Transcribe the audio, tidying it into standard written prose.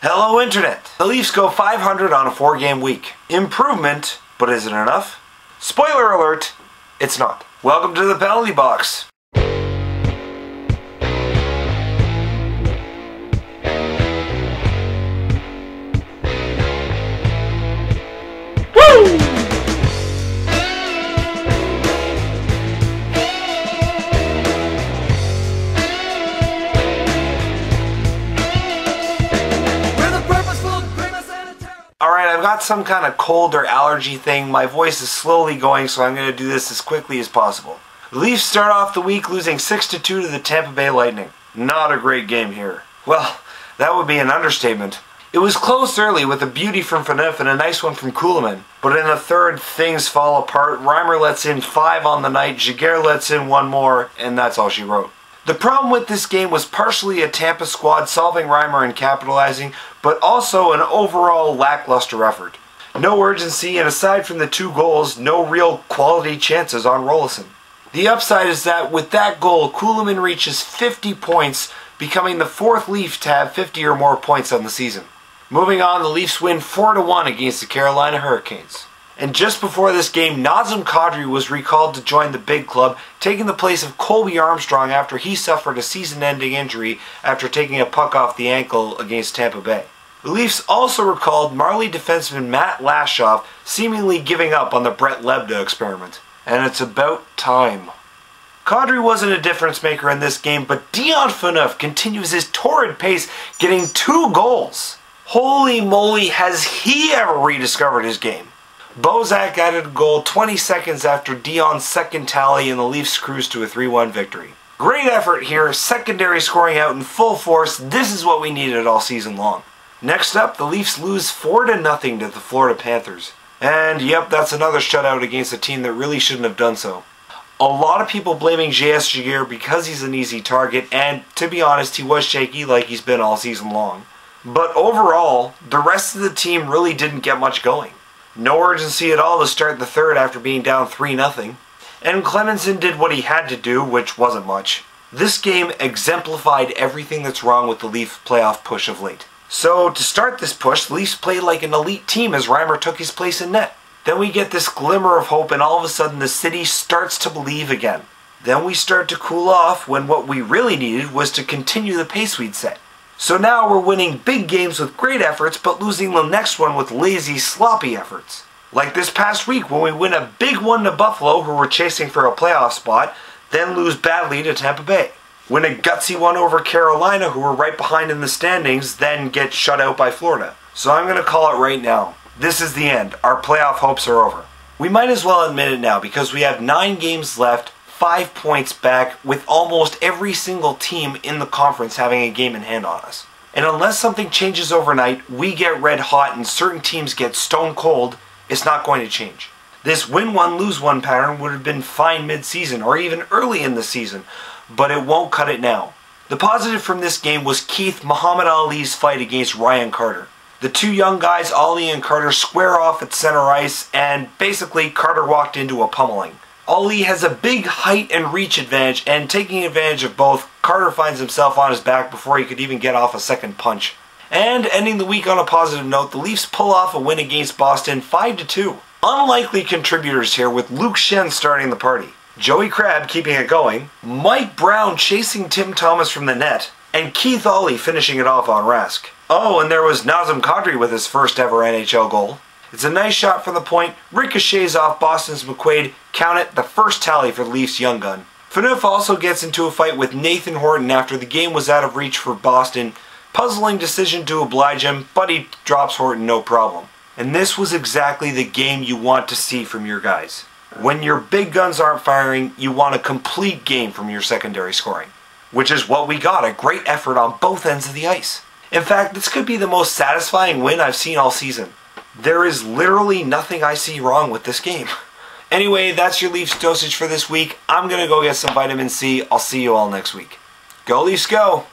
Hello Internet! The Leafs go 500 on a 4-game week. Improvement, but is it enough? Spoiler alert, it's not. Welcome to the penalty box. Woo! Alright, I've got some kind of cold or allergy thing. My voice is slowly going, so I'm going to do this as quickly as possible. The Leafs start off the week losing 6-2 to the Tampa Bay Lightning. Not a great game here. Well, that would be an understatement. It was close early with a beauty from Phaneuf and a nice one from Kuhlman. But in the third, things fall apart. Reimer lets in 5 on the night, Giguère lets in 1 more, and that's all she wrote. The problem with this game was partially a Tampa squad solving Reimer and capitalizing, but also an overall lackluster effort. No urgency, and aside from the 2 goals, no real quality chances on Rolison. The upside is that with that goal, Kuhlman reaches 50 points, becoming the 4th Leaf to have 50 or more points on the season. Moving on, the Leafs win 4-1 against the Carolina Hurricanes. And just before this game, Nazem Kadri was recalled to join the big club, taking the place of Colby Armstrong after he suffered a season-ending injury after taking a puck off the ankle against Tampa Bay. The Leafs also recalled Marley defenseman Matt Lashoff, seemingly giving up on the Brett Lebda experiment. And it's about time. Kadri wasn't a difference maker in this game, but Dion Phaneuf continues his torrid pace, getting 2 goals. Holy moly, has he ever rediscovered his game? Bozak added a goal 20 seconds after Dion's second tally, and the Leafs cruised to a 3-1 victory. Great effort here, secondary scoring out in full force. This is what we needed all season long. Next up, the Leafs lose 4-0 to the Florida Panthers. And yep, that's another shutout against a team that really shouldn't have done so. A lot of people blaming J.S. Giguère because he's an easy target, and to be honest, he was shaky like he's been all season long. But overall, the rest of the team really didn't get much going. No urgency at all to start the third after being down 3-0. And Clemenson did what he had to do, which wasn't much. This game exemplified everything that's wrong with the Leaf playoff push of late. So, to start this push, the Leafs played like an elite team as Reimer took his place in net. Then we get this glimmer of hope, and all of a sudden the city starts to believe again. Then we start to cool off when what we really needed was to continue the pace we'd set. So now we're winning big games with great efforts, but losing the next one with lazy, sloppy efforts. Like this past week when we win a big one to Buffalo, who were chasing for a playoff spot, then lose badly to Tampa Bay. Win a gutsy one over Carolina, who were right behind in the standings, then get shut out by Florida. So I'm going to call it right now. This is the end. Our playoff hopes are over. We might as well admit it now because we have 9 games left, 5 points back, with almost every single team in the conference having a game in hand on us. And unless something changes overnight, we get red hot and certain teams get stone cold, it's not going to change. This win one, lose one pattern would have been fine mid-season or even early in the season, but it won't cut it now. The positive from this game was Keith Muhammad Ali's fight against Ryan Carter. The 2 young guys, Ali and Carter, square off at center ice, and basically Carter walked into a pummeling. Ali has a big height and reach advantage, and taking advantage of both, Carter finds himself on his back before he could even get off a second punch. And ending the week on a positive note, the Leafs pull off a win against Boston 5-2. Unlikely contributors here with Luke Schenn starting the party, Joey Crabb keeping it going, Mike Brown chasing Tim Thomas from the net, and Keith Ollie finishing it off on Rask. Oh, and there was Nazem Kadri with his first ever NHL goal. It's a nice shot from the point, ricochets off Boston's McQuaid, count it, the first tally for the Leafs' young gun. Phaneuf also gets into a fight with Nathan Horton after the game was out of reach for Boston. Puzzling decision to oblige him, but he drops Horton no problem. And this was exactly the game you want to see from your guys. When your big guns aren't firing, you want a complete game from your secondary scoring. Which is what we got, a great effort on both ends of the ice. In fact, this could be the most satisfying win I've seen all season. There is literally nothing I see wrong with this game. Anyway, that's your Leafs dosage for this week. I'm going to go get some vitamin C. I'll see you all next week. Go Leafs, go!